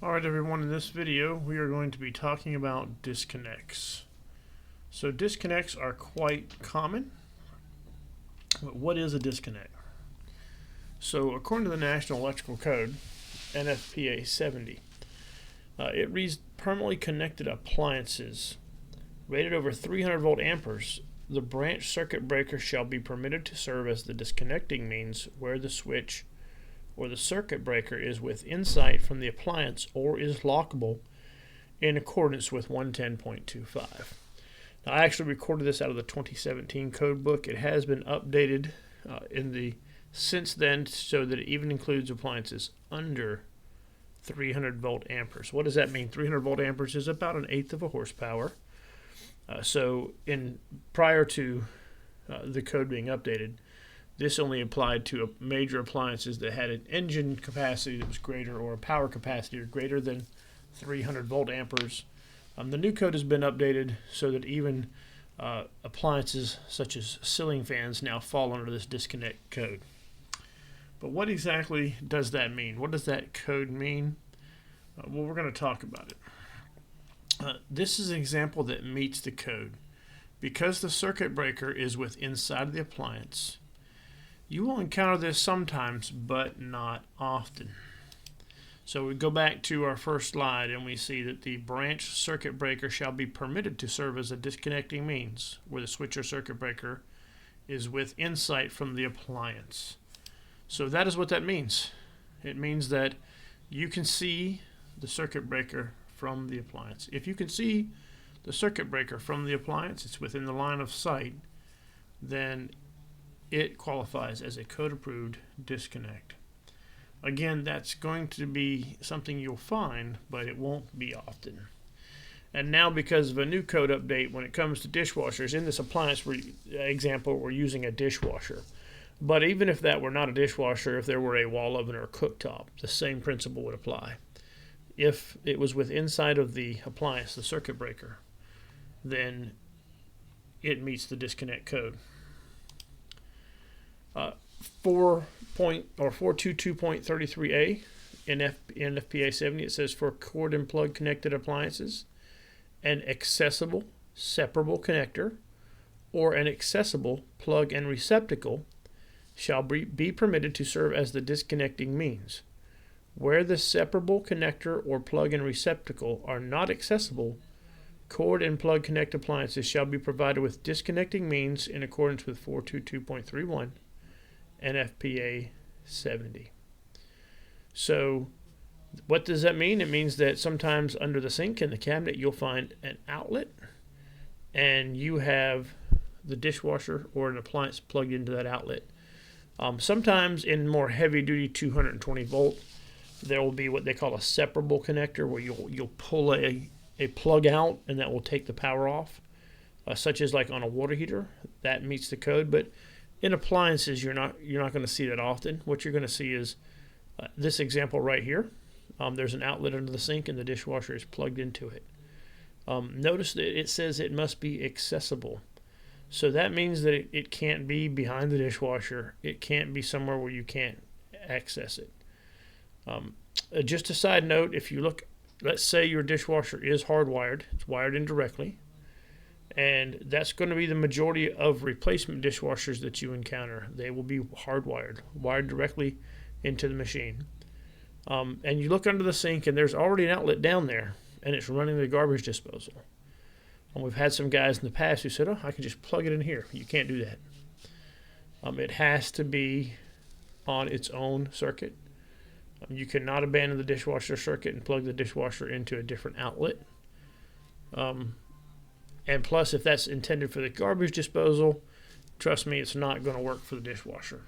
Alright everyone, in this video we are going to be talking about disconnects. So disconnects are quite common. But what is a disconnect? So according to the National Electrical Code, NFPA 70, it reads permanently connected appliances rated over 300 volt amperes. The branch circuit breaker shall be permitted to serve as the disconnecting means where the switch or the circuit breaker is within sight from the appliance or is lockable in accordance with 110.25. Now, I actually recorded this out of the 2017 code book. It has been updated since then so that it even includes appliances under 300 volt amperes. What does that mean? 300 volt amperes is about an eighth of a horsepower. So prior to the code being updated, this only applied to major appliances that had an engine capacity that was greater or a power capacity or greater than 300 volt amperes. The new code has been updated so that even appliances such as ceiling fans now fall under this disconnect code. But what exactly does that mean? What does that code mean? Well, we're going to talk about it. This is an example that meets the code. Because the circuit breaker is inside the appliance, you will encounter this sometimes, but not often. So we go back to our first slide and we see that the branch circuit breaker shall be permitted to serve as a disconnecting means where the switch or circuit breaker is within sight from the appliance. So that is what that means. It means that you can see the circuit breaker from the appliance. If you can see the circuit breaker from the appliance, it's within the line of sight, then it qualifies as a code-approved disconnect. Again, that's going to be something you'll find, but it won't be often. And now, because of a new code update, when it comes to dishwashers, in this appliance example, we're using a dishwasher. But even if that were not a dishwasher, if there were a wall oven or a cooktop, the same principle would apply. If it was inside of the appliance, the circuit breaker, then it meets the disconnect code. 422.33a in NFPA 70, it says for cord and plug connected appliances, an accessible separable connector or an accessible plug and receptacle shall be permitted to serve as the disconnecting means. Where the separable connector or plug and receptacle are not accessible, cord and plug connect appliances shall be provided with disconnecting means in accordance with 422.31 NFPA 70. So what does that mean? It means that sometimes under the sink in the cabinet you'll find an outlet and you have the dishwasher or an appliance plugged into that outlet. Sometimes in more heavy duty 220 volt there will be what they call a separable connector where you'll pull a plug out and that will take the power off, such as like on a water heater. That meets the code. But in appliances you're not going to see that often. What you're going to see is this example right here. There's an outlet under the sink and the dishwasher is plugged into it. Notice that it says it must be accessible. So that means that it can't be behind the dishwasher. It can't be somewhere where you can't access it. Just a side note, if you look, let's say your dishwasher is hardwired. It's wired in directly. And that's going to be the majority of replacement dishwashers that you encounter. They will be hardwired, wired directly into the machine. And you look under the sink and there's already an outlet down there and it's running the garbage disposal. And we've had some guys in the past who said, oh, I can just plug it in here. You can't do that. It has to be on its own circuit. You cannot abandon the dishwasher circuit and plug the dishwasher into a different outlet. And plus, if that's intended for the garbage disposal, trust me, it's not going to work for the dishwasher.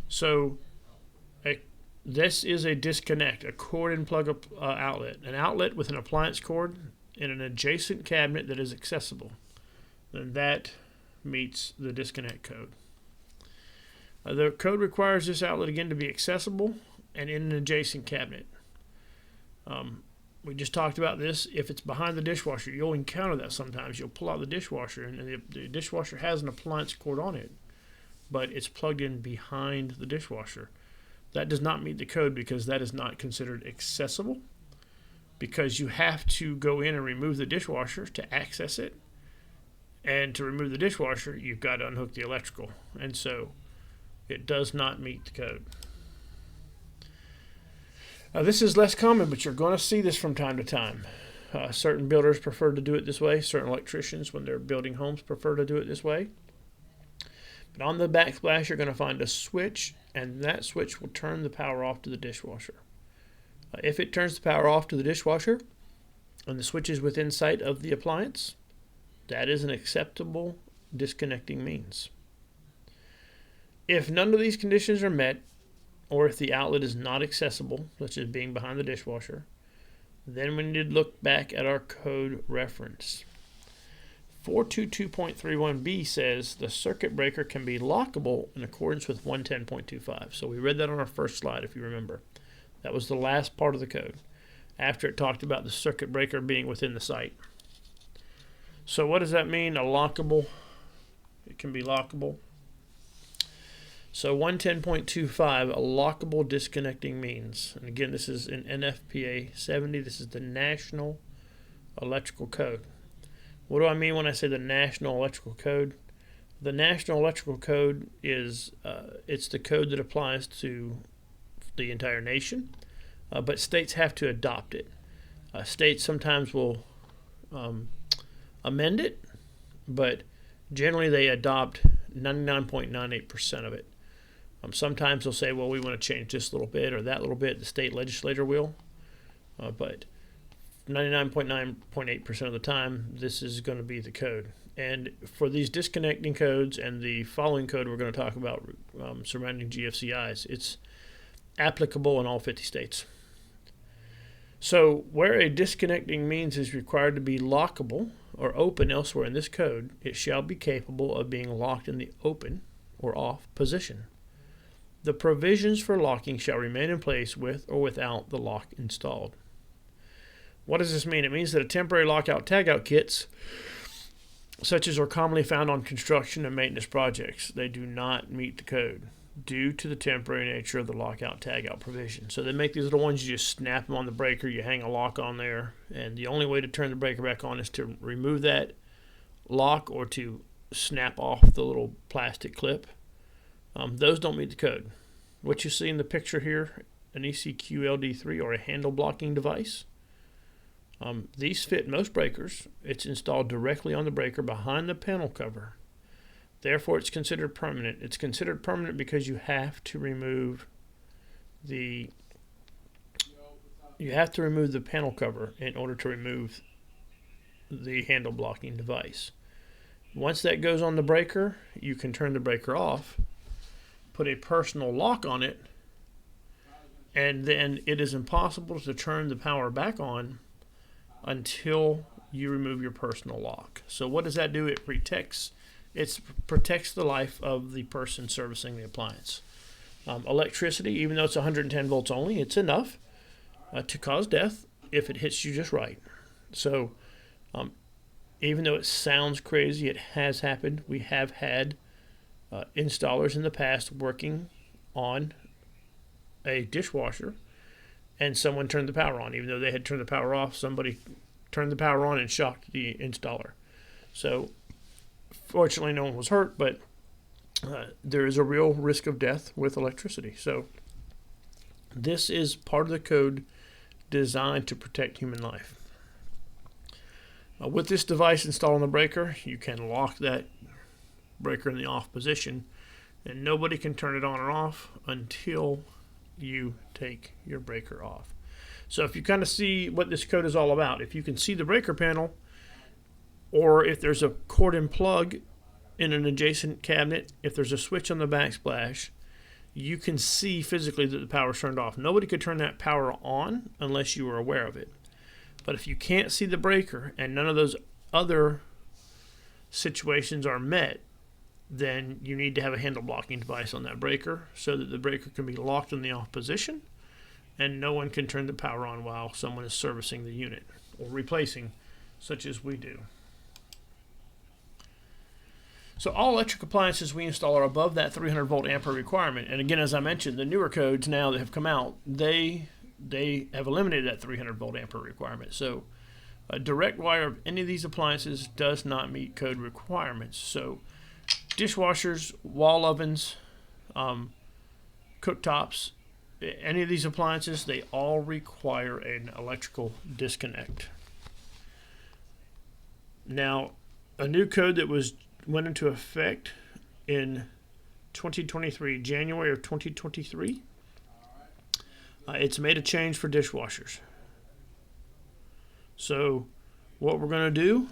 So this is a disconnect, a cord and plug outlet. An outlet with an appliance cord in an adjacent cabinet that is accessible. Then that meets the disconnect code. The code requires this outlet again to be accessible and in an adjacent cabinet. We just talked about this. If it's behind the dishwasher, you'll encounter that sometimes. You'll pull out the dishwasher and the dishwasher has an appliance cord on it, but it's plugged in behind the dishwasher. That does not meet the code because that is not considered accessible, because you have to go in and remove the dishwasher to access it. And to remove the dishwasher, you've got to unhook the electrical. And so it does not meet the code. This is less common, but you're going to see this from time to time. Certain builders prefer to do it this way. Certain electricians, when they're building homes, prefer to do it this way. But on the backsplash, you're going to find a switch, and that switch will turn the power off to the dishwasher. If it turns the power off to the dishwasher, and the switch is within sight of the appliance, that is an acceptable disconnecting means. If none of these conditions are met, or if the outlet is not accessible, such as being behind the dishwasher, then we need to look back at our code reference. 422.31b says the circuit breaker can be lockable in accordance with 110.25. So we read that on our first slide, if you remember. That was the last part of the code, after it talked about the circuit breaker being within the site. So what does that mean, a lockable? It can be lockable. So 110.25, a lockable disconnecting means. And again, this is in NFPA 70. This is the National Electrical Code. What do I mean when I say the National Electrical Code? The National Electrical Code is it's the code that applies to the entire nation, but states have to adopt it. States sometimes will amend it, but generally they adopt 99.98% of it. Sometimes they'll say, well, we want to change this little bit or that little bit. The state legislature will, but 99.9% of the time, this is going to be the code. And for these disconnecting codes and the following code we're going to talk about surrounding GFCIs, it's applicable in all 50 states. So where a disconnecting means is required to be lockable or open elsewhere in this code, it shall be capable of being locked in the open or off position. The provisions for locking shall remain in place with or without the lock installed. What does this mean? It means that a temporary lockout-tagout kits, such as are commonly found on construction and maintenance projects, they do not meet the code due to the temporary nature of the lockout-tagout provision. So they make these little ones, you just snap them on the breaker, you hang a lock on there, and the only way to turn the breaker back on is to remove that lock or to snap off the little plastic clip. Those don't meet the code. What you see in the picture here, an ECQ LD3 or a handle blocking device, these fit most breakers. It's installed directly on the breaker behind the panel cover. Therefore, it's considered permanent. It's considered permanent because you have to remove the panel cover in order to remove the handle blocking device. Once that goes on the breaker, you can turn the breaker off, put a personal lock on it, and then it is impossible to turn the power back on until you remove your personal lock. So what does that do? It protects the life of the person servicing the appliance. Electricity, even though it's 110 volts only, it's enough to cause death if it hits you just right. So even though it sounds crazy, it has happened. We have had installers in the past working on a dishwasher, and someone turned the power on. Even though they had turned the power off, somebody turned the power on and shocked the installer. So fortunately, no one was hurt, but there is a real risk of death with electricity. So this is part of the code designed to protect human life. With this device installed on the breaker, you can lock that breaker in the off position, and nobody can turn it on or off until you take your breaker off. So if you kind of see what this code is all about, if you can see the breaker panel, or if there's a cord and plug in an adjacent cabinet, if there's a switch on the backsplash, you can see physically that the power's turned off. Nobody could turn that power on unless you were aware of it. But if you can't see the breaker and none of those other situations are met, then you need to have a handle blocking device on that breaker so that the breaker can be locked in the off position and no one can turn the power on while someone is servicing the unit or replacing, such as we do. So all electric appliances we install are above that 300 volt ampere requirement. And again, as I mentioned, the newer codes now that have come out, they have eliminated that 300 volt ampere requirement. So a direct wire of any of these appliances does not meet code requirements. So dishwashers, wall ovens, cooktops, any of these appliances, they all require an electrical disconnect. Now, a new code that went into effect in 2023, January of 2023, it's made a change for dishwashers. So what we're going to do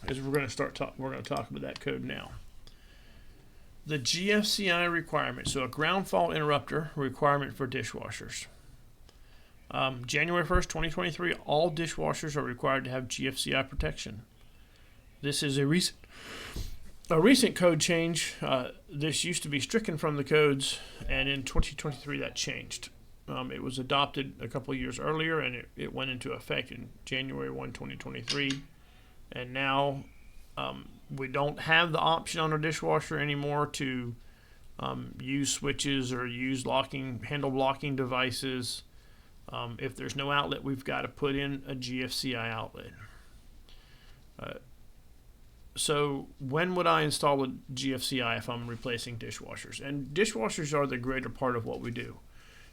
is we're going to talk about that code now. The GFCI requirement, so a ground fault interrupter requirement for dishwashers. January 1st, 2023, all dishwashers are required to have GFCI protection. This is a recent code change. This used to be stricken from the codes, and in 2023 that changed. It was adopted a couple of years earlier, and it went into effect in January 1, 2023. And now we don't have the option on our dishwasher anymore to use switches or use handle blocking devices. If there's no outlet, we've got to put in a GFCI outlet. So when would I install a GFCI if I'm replacing dishwashers? And dishwashers are the greater part of what we do.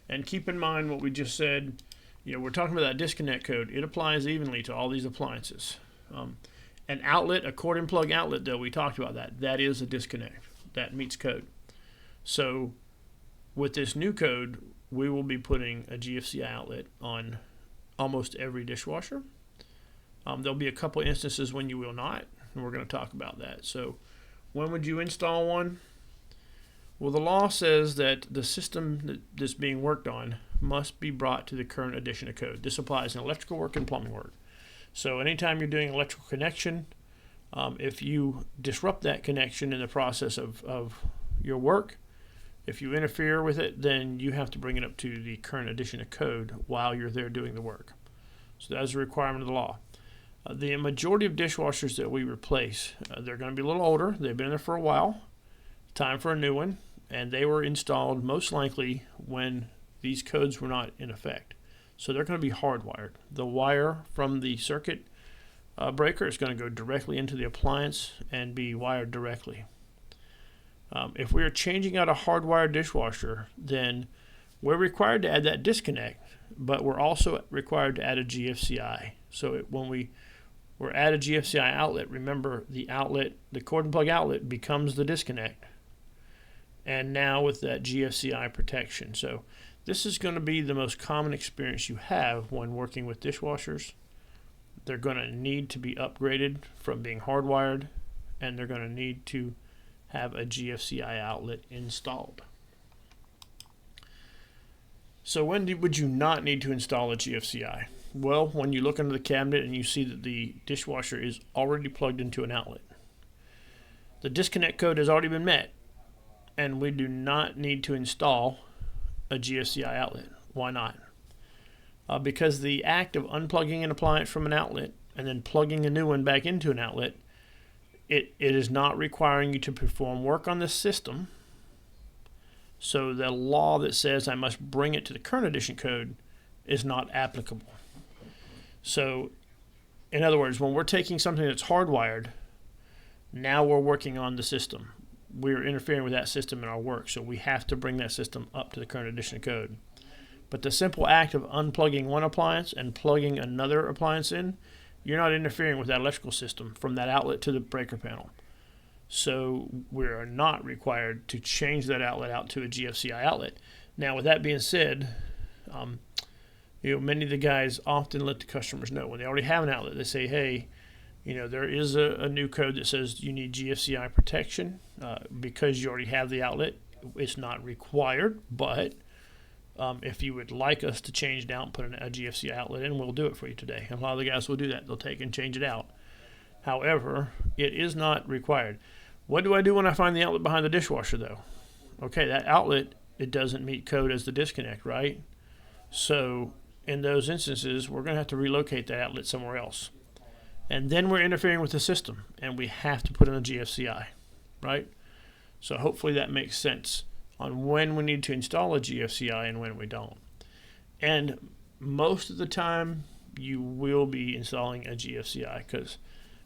And keep in mind what we just said. We're talking about that disconnect code. It applies evenly to all these appliances. An outlet, a cord and plug outlet, though, we talked about that. That is a disconnect. That meets code. So with this new code, we will be putting a GFCI outlet on almost every dishwasher. There'll be a couple instances when you will not, and we're going to talk about that. So when would you install one? Well, the law says that the system that's being worked on must be brought to the current edition of code. This applies in electrical work and plumbing work. So anytime you're doing electrical connection, if you disrupt that connection in the process of your work, if you interfere with it, then you have to bring it up to the current edition of code while you're there doing the work. So that's a requirement of the law. The majority of dishwashers that we replace, they're going to be a little older. They've been there for a while. Time for a new one. And they were installed most likely when these codes were not in effect. So they're going to be hardwired. The wire from the circuit breaker is going to go directly into the appliance and be wired directly. If we are changing out a hardwired dishwasher, then we're required to add that disconnect, but we're also required to add a GFCI. So when we add a GFCI outlet, remember the cord and plug outlet becomes the disconnect. And now with that GFCI protection. So this is going to be the most common experience you have when working with dishwashers. They're going to need to be upgraded from being hardwired, and they're going to need to have a GFCI outlet installed. So when would you not need to install a GFCI? Well, when you look under the cabinet and you see that the dishwasher is already plugged into an outlet. The disconnect code has already been met, and we do not need to install a GFCI outlet. Why not? Because the act of unplugging an appliance from an outlet and then plugging a new one back into an outlet, it is not requiring you to perform work on the system. So the law that says I must bring it to the current edition code is not applicable. So in other words, when we're taking something that's hardwired, now we're working on the system. We're interfering with that system in our work, so we have to bring that system up to the current edition of code. But the simple act of unplugging one appliance and plugging another appliance in, you're not interfering with that electrical system from that outlet to the breaker panel. So we're not required to change that outlet out to a GFCI outlet. Now, with that being said, many of the guys often let the customers know when they already have an outlet. They say, hey, there is a new code that says you need GFCI protection because you already have the outlet. It's not required, but if you would like us to change it out and put a GFCI outlet in, we'll do it for you today. And a lot of the guys will do that. They'll take and change it out. However, it is not required. What do I do when I find the outlet behind the dishwasher, though? Okay, that outlet, it doesn't meet code as the disconnect, right? So in those instances, we're going to have to relocate that outlet somewhere else. And then we're interfering with the system, and we have to put in a GFCI. right? So hopefully that makes sense on when we need to install a GFCI and when we don't. And most of the time you will be installing a GFCI, because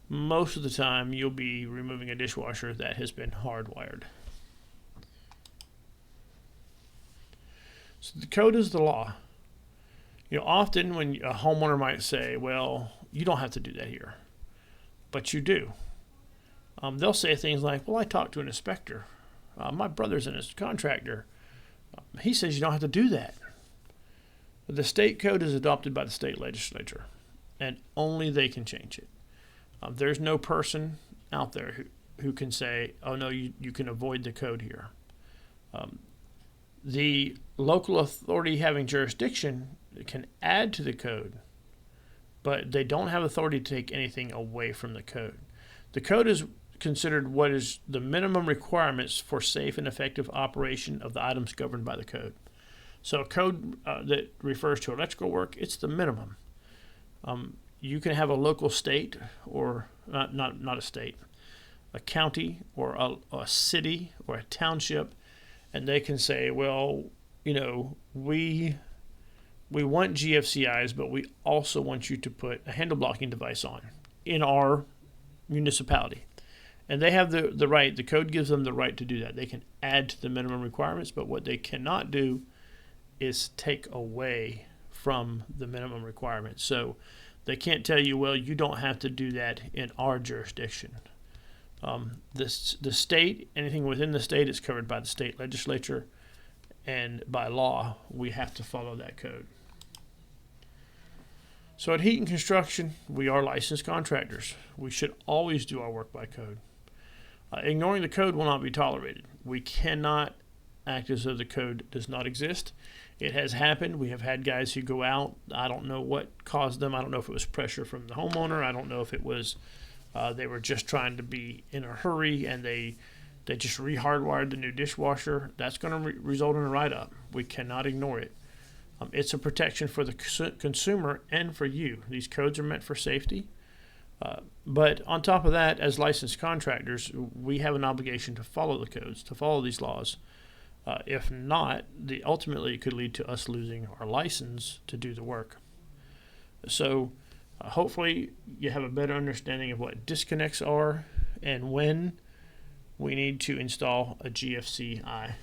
most of the time you'll be removing a dishwasher that has been hardwired. So the code is the law. Often when a homeowner might say, well, you don't have to do that here, but you do. They'll say things like, well, I talked to an inspector. My brother's a contractor. He says you don't have to do that. But the state code is adopted by the state legislature, and only they can change it. There's no person out there who can say, oh, no, you can avoid the code here. The local authority having jurisdiction can add to the code, but they don't have authority to take anything away from the code. The code is considered what is the minimum requirements for safe and effective operation of the items governed by the code. So a code that refers to electrical work, it's the minimum. You can have a local state, or not a state, a county or a city or a township, and they can say, well, we want GFCIs, but we also want you to put a handle blocking device on in our municipality. And they have the right, the code gives them the right to do that. They can add to the minimum requirements, but what they cannot do is take away from the minimum requirements. So they can't tell you, well, you don't have to do that in our jurisdiction. The state, anything within the state is covered by the state legislature, and by law, we have to follow that code. So at Heat and Construction, we are licensed contractors. We should always do our work by code. Ignoring the code will not be tolerated. We cannot act as though the code does not exist. It has happened. We have had guys who go out. I don't know what caused them. I don't know if it was pressure from the homeowner. I don't know if it was they were just trying to be in a hurry and they just re-hardwired the new dishwasher. That's going to result in a write-up. We cannot ignore it. It's a protection for the consumer and for you. These codes are meant for safety. But on top of that, as licensed contractors, we have an obligation to follow the codes, to follow these laws. If not, ultimately it could lead to us losing our license to do the work. So hopefully you have a better understanding of what disconnects are and when we need to install a GFCI.